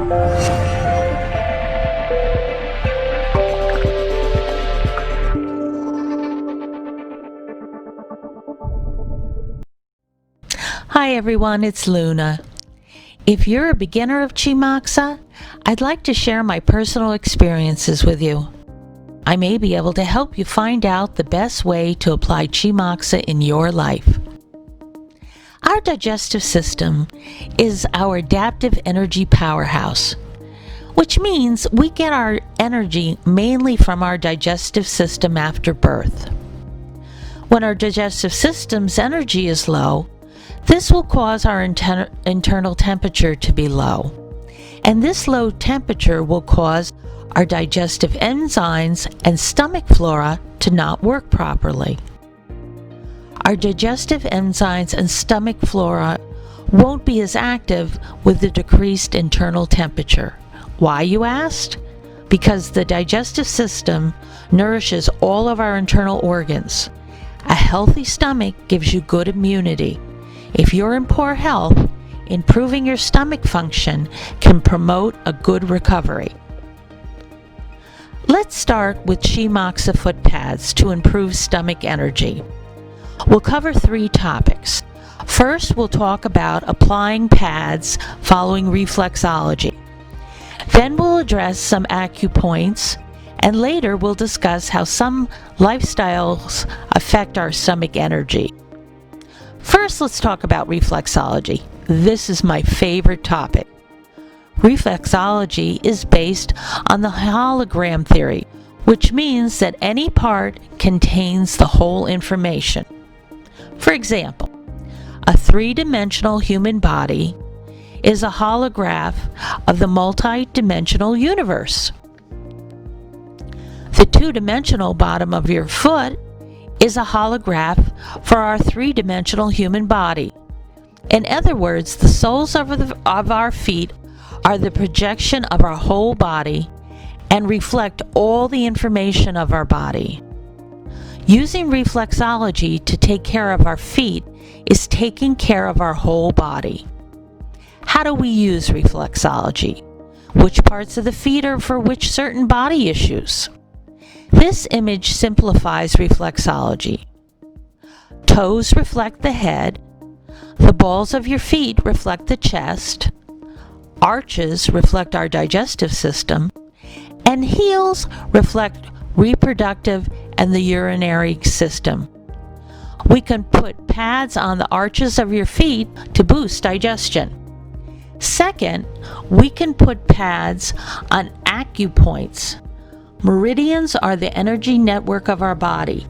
Hi everyone, it's Luna. If you're a beginner of QiMoxa, I'd like to share my personal experiences with you. I may be able to help you find out the best way to apply QiMoxa in your life. Our digestive system is our adaptive energy powerhouse, which means we get our energy mainly from our digestive system after birth. When our digestive system's energy is low, this will cause our internal temperature to be low, and this low temperature will cause our digestive enzymes and stomach flora to not work properly. Our digestive enzymes and stomach flora won't be as active with the decreased internal temperature. Why, you asked? Because the digestive system nourishes all of our internal organs. A healthy stomach gives you good immunity. If you're in poor health, improving your stomach function can promote a good recovery. Let's start with QiMoxa foot pads to improve stomach energy. We'll cover 3 topics. First, we'll talk about applying pads following reflexology. Then we'll address some acupoints, and later we'll discuss how some lifestyles affect our stomach energy. First, let's talk about reflexology. This is my favorite topic. Reflexology is based on the hologram theory, which means that any part contains the whole information. For example, a 3-dimensional human body is a holograph of the multi-dimensional universe. The 2-dimensional bottom of your foot is a holograph for our 3-dimensional human body. In other words, the soles of our feet are the projection of our whole body and reflect all the information of our body. Using reflexology to take care of our feet is taking care of our whole body. How do we use reflexology? Which parts of the feet are for which certain body issues? This image simplifies reflexology. Toes reflect the head, the balls of your feet reflect the chest, arches reflect our digestive system, and heels reflect reproductive and the urinary system. We can put pads on the arches of your feet to boost digestion. Second, we can put pads on acupoints. Meridians are the energy network of our body.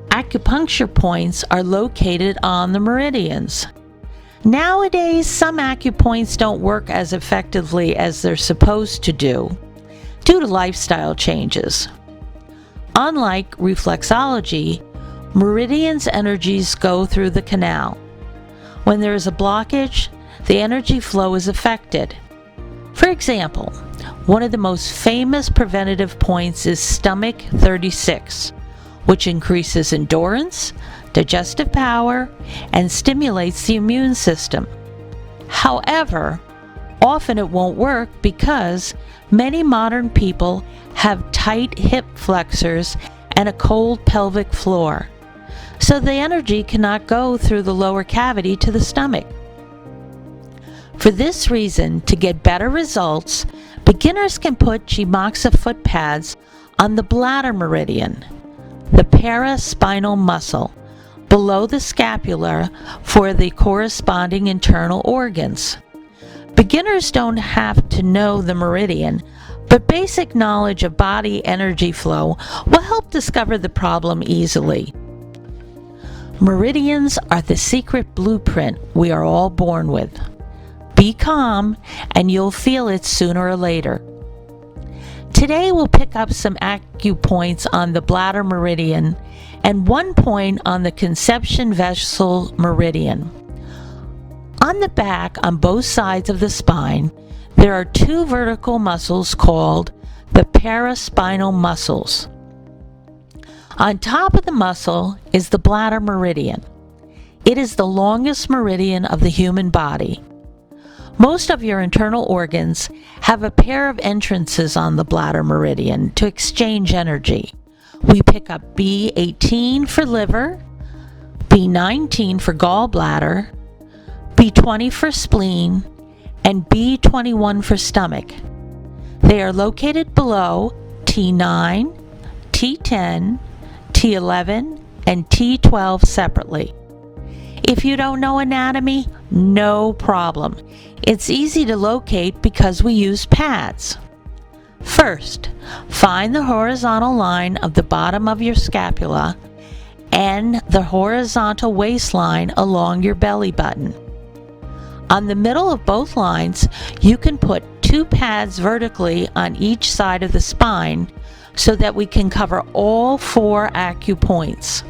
Acupuncture points are located on the meridians. Nowadays, some acupoints don't work as effectively as they're supposed to do due to lifestyle changes. Unlike reflexology, meridians' energies go through the canal. When there is a blockage, the energy flow is affected. For example, one of the most famous preventative points is stomach 36, which increases endurance, digestive power, and stimulates the immune system. However, often it won't work because many modern people have tight hip flexors and a cold pelvic floor, so the energy cannot go through the lower cavity to the stomach. For this reason, to get better results, beginners can put QiMoxa foot pads on the bladder meridian, the paraspinal muscle, below the scapula for the corresponding internal organs. Beginners don't have to know the meridian, but basic knowledge of body energy flow will help discover the problem easily. Meridians are the secret blueprint we are all born with. Be calm, and you'll feel it sooner or later. Today we'll pick up some acupoints on the bladder meridian and 1 point on the conception vessel meridian. On the back, on both sides of the spine, there are 2 vertical muscles called the paraspinal muscles. On top of the muscle is the bladder meridian. It is the longest meridian of the human body. Most of your internal organs have a pair of entrances on the bladder meridian to exchange energy. We pick up B18 for liver, B19 for gallbladder, B20 for spleen, and B21 for stomach. They are located below T9, T10, T11, and T12 separately. If you don't know anatomy, no problem. It's easy to locate because we use pads. First, find the horizontal line of the bottom of your scapula and the horizontal waistline along your belly button. On the middle of both lines, you can put 2 pads vertically on each side of the spine so that we can cover all 4 acupoints.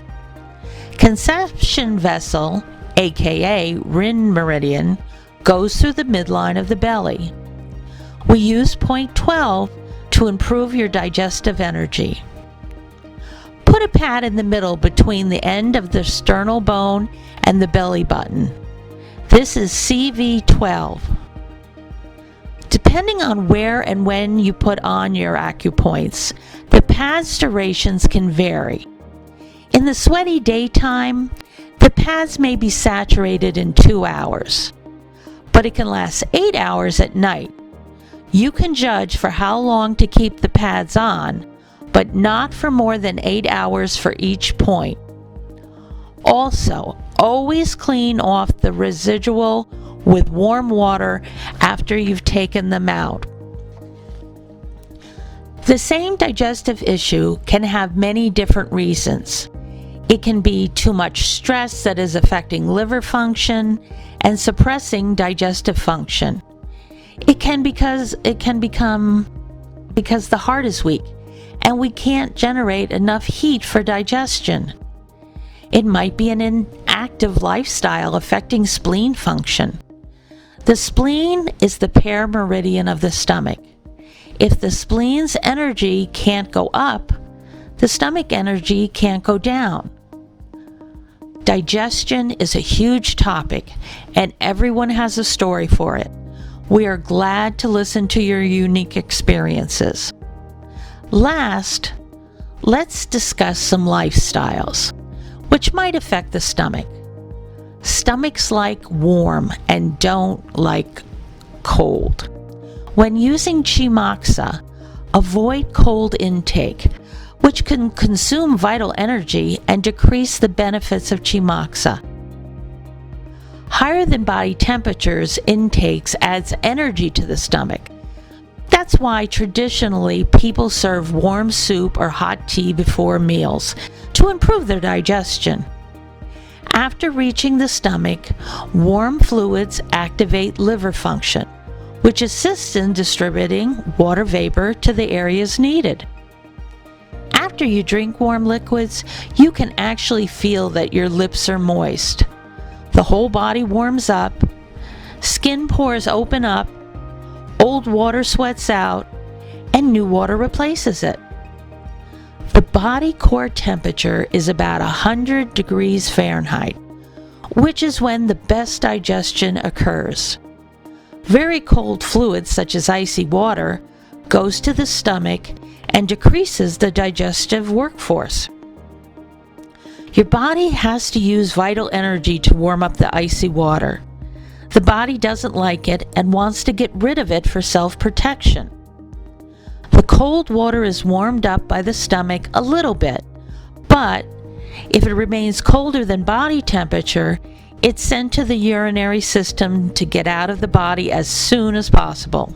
Conception vessel, aka rin meridian, goes through the midline of the belly. We use point 12 to improve your digestive energy. Put a pad in the middle between the end of the sternal bone and the belly button. This is CV12. Depending on where and when you put on your acupoints, the pad's durations can vary. In the sweaty daytime, the pads may be saturated in 2 hours, but it can last 8 hours at night. You can judge for how long to keep the pads on, but not for more than 8 hours for each point. Also, always clean off the residual with warm water after you've taken them out. The same digestive issue can have many different reasons. It can be too much stress that is affecting liver function and suppressing digestive function. It can become because the heart is weak and we can't generate enough heat for digestion. It might be an inactive lifestyle affecting spleen function. The spleen is the parameridian of the stomach. If the spleen's energy can't go up, the stomach energy can't go down. Digestion is a huge topic, and everyone has a story for it. We are glad to listen to your unique experiences. Last, let's discuss some lifestyles which might affect the stomach. Stomachs like warm and don't like cold. When using QiMoxa, avoid cold intake, which can consume vital energy and decrease the benefits of QiMoxa. Higher than body temperatures intakes adds energy to the stomach. That's why traditionally people serve warm soup or hot tea before meals to improve their digestion. After reaching the stomach, warm fluids activate liver function, which assists in distributing water vapor to the areas needed. After you drink warm liquids, you can actually feel that your lips are moist. The whole body warms up, skin pores open up, old water sweats out, and new water replaces it. The body core temperature is about 100 degrees Fahrenheit, which is when the best digestion occurs. Very cold fluids such as icy water goes to the stomach and decreases the digestive workforce. Your body has to use vital energy to warm up the icy water. The body doesn't like it and wants to get rid of it for self-protection. The cold water is warmed up by the stomach a little bit, but if it remains colder than body temperature, it's sent to the urinary system to get out of the body as soon as possible.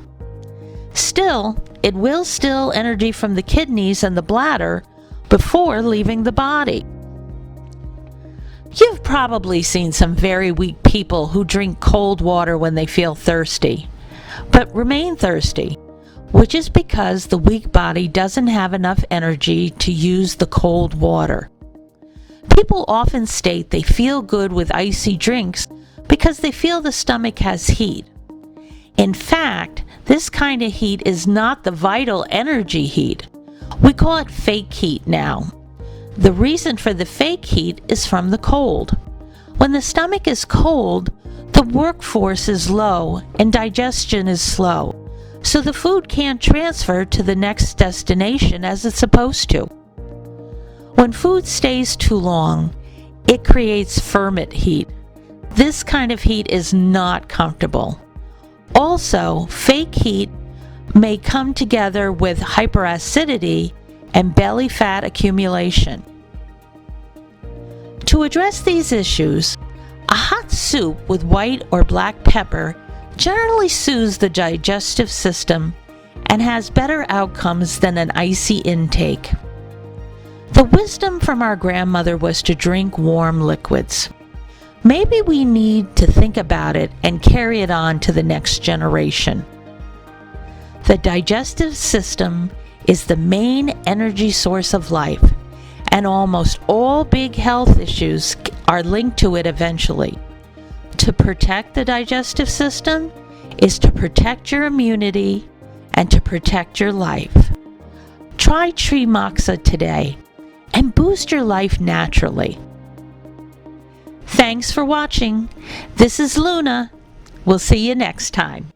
Still, it will steal energy from the kidneys and the bladder before leaving the body. You've probably seen some very weak people who drink cold water when they feel thirsty, but remain thirsty, which is because the weak body doesn't have enough energy to use the cold water. People often state they feel good with icy drinks because they feel the stomach has heat. In fact, this kind of heat is not the vital energy heat. We call it fake heat now. The reason for the fake heat is from the cold. When the stomach is cold, The workforce is low and digestion is slow, so the food can't transfer to the next destination as it's supposed to. When food stays too long, it creates ferment heat. This kind of heat is not comfortable. Also, fake heat may come together with hyperacidity and belly fat accumulation. To address these issues, a hot soup with white or black pepper generally soothes the digestive system and has better outcomes than an icy intake. The wisdom from our grandmother was to drink warm liquids. Maybe we need to think about it and carry it on to the next generation. The digestive system is the main energy source of life, and almost all big health issues are linked to it eventually. To protect the digestive system is to protect your immunity and to protect your life. Try QiMoxa today and boost your life naturally. Thanks for watching. This is Luna. We'll see you next time.